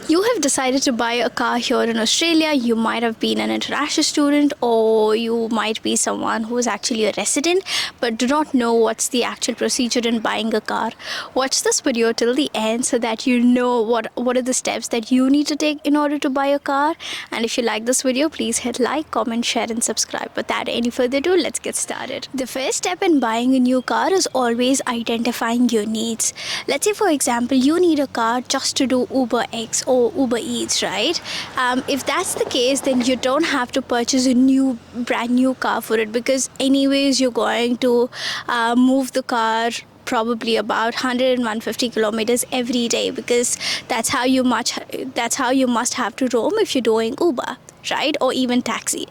You have decided to buy a car here in Australia. You might have been an international student, or you might be someone who is actually a resident but do not know what's the actual procedure in buying a car. Watch this video till the end so that you know what are the steps that you need to take in order to buy a car. And if you like this video, please hit like, comment, share, and subscribe. Without any further ado, let's get started. The first step in buying a new car is always identifying your needs. Let's say, for example, you need a car just to do Uber X or Uber Eats, right? If that's the case, then you don't have to purchase a brand new car for it, because anyways you're going to move the car probably about 100 and 150 kilometers every day, because that's how you must have to roam if you're doing Uber, right? Or even taxi.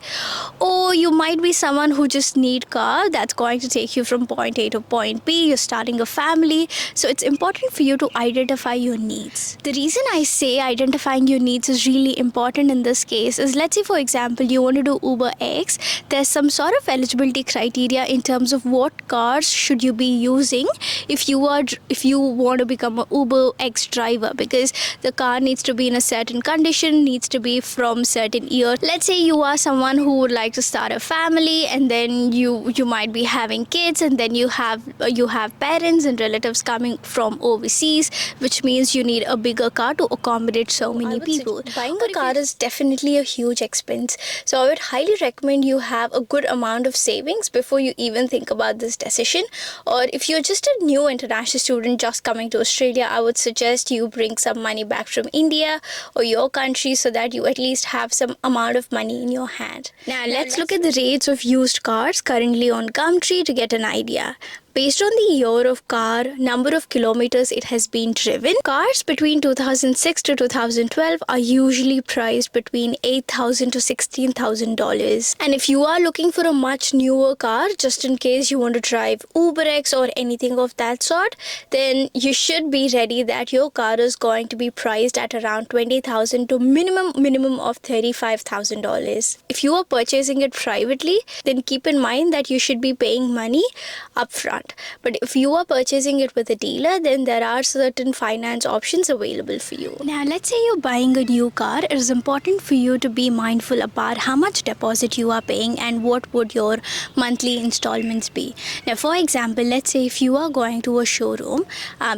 Or you might be someone who just need car that's going to take you from point A to point B. You're starting a family, so it's important for you to identify your needs. The reason I say identifying your needs is really important in this case is, let's say for example you want to do Uber X. There's some sort of eligibility criteria in terms of what cars should you be using if you want to become a Uber X driver, because the car needs to be in a certain condition, needs to be from certain year. Let's say you are someone who would like to start a family, and then you might be having kids, and then you have parents and relatives coming from overseas, which means you need a bigger car to accommodate so many people. Buying a car is definitely a huge expense, so I would highly recommend you have a good amount of savings before you even think about this decision. Or if you're just a new international student just coming to Australia, I would suggest you bring some money back from India or your country so that you at least have some amount of money in your hand. Now let's look at the rates of used cars currently on Gumtree to get an idea. Based on the year of car, number of kilometers it has been driven, cars between 2006 to 2012 are usually priced between $8,000 to $16,000. And if you are looking for a much newer car, just in case you want to drive Uber X or anything of that sort, then you should be ready that your car is going to be priced at around $20,000 to minimum of $35,000. If you are purchasing it privately, then keep in mind that you should be paying money upfront. But if you are purchasing it with a dealer, then there are certain finance options available for you. Now, let's say you're buying a new car. It is important for you to be mindful about how much deposit you are paying and what would your monthly installments be. Now, for example, let's say if you are going to a showroom,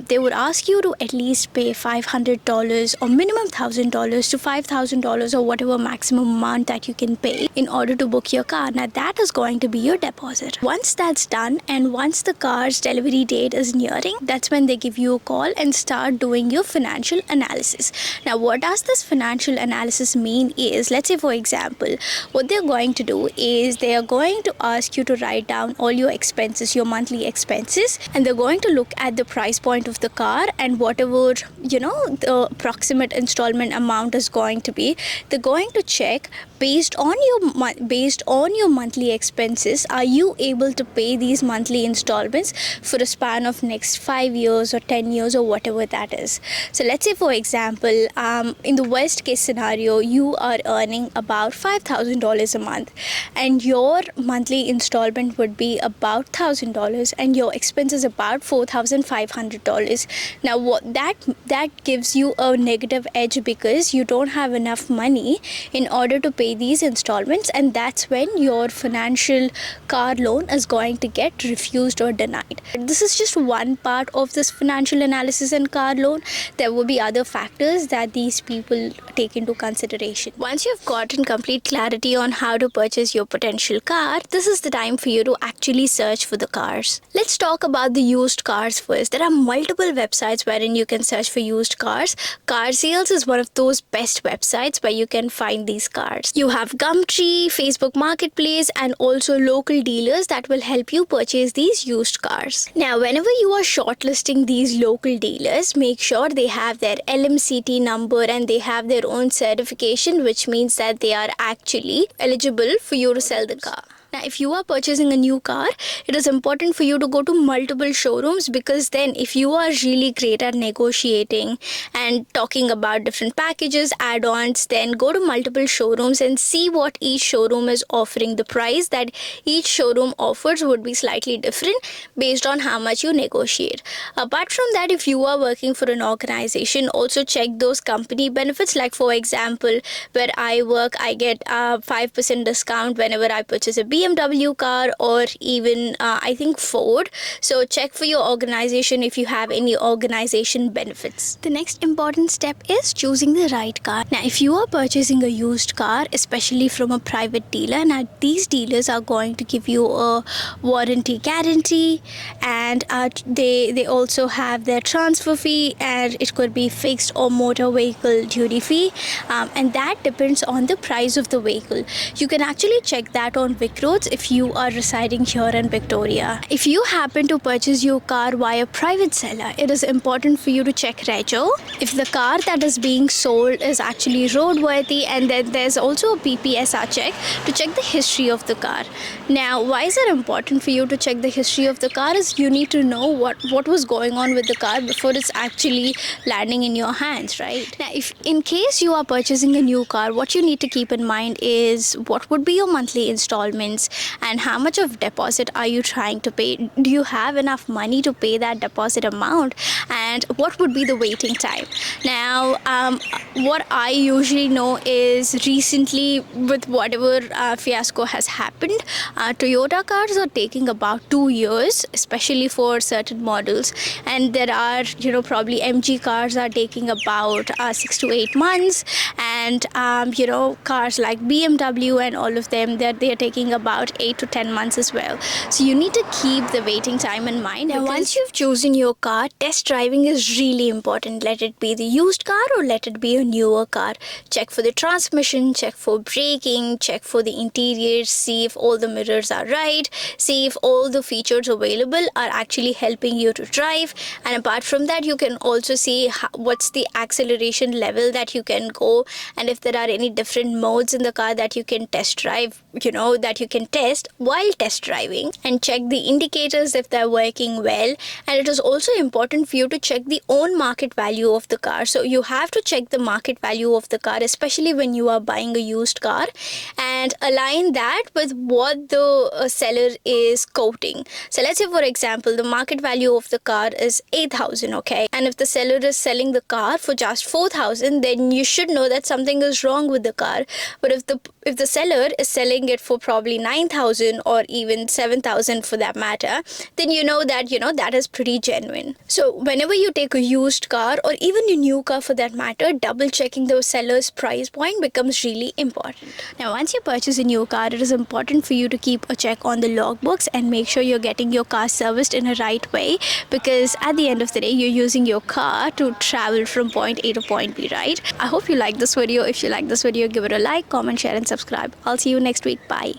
they would ask you to at least pay $500 or minimum $1,000 to $5,000 or whatever maximum amount that you can pay in order to book your car. Now, that is going to be your deposit. Once that's done, and once the car's delivery date is nearing, that's when they give you a call and start doing your financial analysis. Now, what does this financial analysis mean is, let's say for example, what they're going to do is they are going to ask you to write down all your expenses, your monthly expenses, and they're going to look at the price point of the car and whatever, the approximate installment amount is going to be. They're going to check based on your monthly expenses, are you able to pay these monthly installments for a span of next 5 years or 10 years or whatever that is. So let's say for example, in the worst case scenario, you are earning about $5,000 a month and your monthly installment would be about $1,000 and your expenses about $4,500. Now what that gives you a negative edge, because you don't have enough money in order to pay these installments, and that's when your financial car loan is going to get refused or denied. This is just one part of this financial analysis and car loan. There will be other factors that these people take into consideration. Once you've gotten complete clarity on how to purchase your potential car, this is the time for you to actually search for the cars. Let's talk about the used cars first. There are multiple websites wherein you can search for used cars. Car Sales is one of those best websites where you can find these cars. You have Gumtree, Facebook Marketplace, and also local dealers that will help you purchase these used cars. Now, whenever you are shortlisting these local dealers, make sure they have their LMCT number and they have their own certification, which means that they are actually eligible for you to sell the car. Now, if you are purchasing a new car, it is important for you to go to multiple showrooms, because then if you are really great at negotiating and talking about different packages, add-ons, then go to multiple showrooms and see what each showroom is offering. The price that each showroom offers would be slightly different based on how much you negotiate. Apart from that, if you are working for an organization, also check those company benefits. Like for example, where I work, I get a 5% discount whenever I purchase a BMW car, or even I think Ford. So check for your organization if you have any organization benefits. The next important step is choosing the right car. Now, if you are purchasing a used car, especially from a private dealer, now these dealers are going to give you a warranty guarantee, and they also have their transfer fee, and it could be fixed or motor vehicle duty fee, and that depends on the price of the vehicle. You can actually check that on Vic Roads if you are residing here in Victoria. If you happen to purchase your car via private seller, it is important for you to check rego, if the car that is being sold is actually roadworthy, and then there's also a PPSR check to check the history of the car. Now, why is it important for you to check the history of the car? Is you need to know what was going on with the car before it's actually landing in your hands, right? Now, if in case you are purchasing a new car, what you need to keep in mind is what would be your monthly installments, and how much of deposit are you trying to pay? Do you have enough money to pay that deposit amount? And what would be the waiting time? Now, what I usually know is recently, with whatever fiasco has happened, Toyota cars are taking about 2 years, especially for certain models, and there are probably MG cars are taking about 6 to 8 months, and cars like BMW and all of them, they're taking about 8 to 10 months as well. So you need to keep the waiting time in mind. Now, once you've chosen your car, test driving is really important. Let it be the used car or let it be a newer car. Check for the transmission, check for braking, check for the interior, see if all the mirrors are right, see if all the features available are actually helping you to drive. And apart from that, you can also see what's the acceleration level that you can go, and if there are any different modes in the car that you can test drive, that you can test while test driving, and check the indicators if they're working well. And it is also important for you to check the own market value of the car. So you have to check the market value of the car, especially when you are buying a used car, and align that with what the seller is quoting. So let's say, for example, the market value of the car is 8,000, okay, and if the seller is selling the car for just 4,000, then you should know that something is wrong with the car. But if the seller is selling it for probably 9,000 or even 7,000 for that matter, then you know that that is pretty genuine. So whenever you take a used car, or even a new car for that matter, double checking the seller's price point becomes really important. Now, once you purchase a new car, it is important for you to keep a check on the logbooks and make sure you're getting your car serviced in a right way, because at the end of the day, you're using your car to travel from point A to point B, right? I hope you like this video. If you like this video, give it a like, comment, share, and subscribe. I'll see you next week. Bye.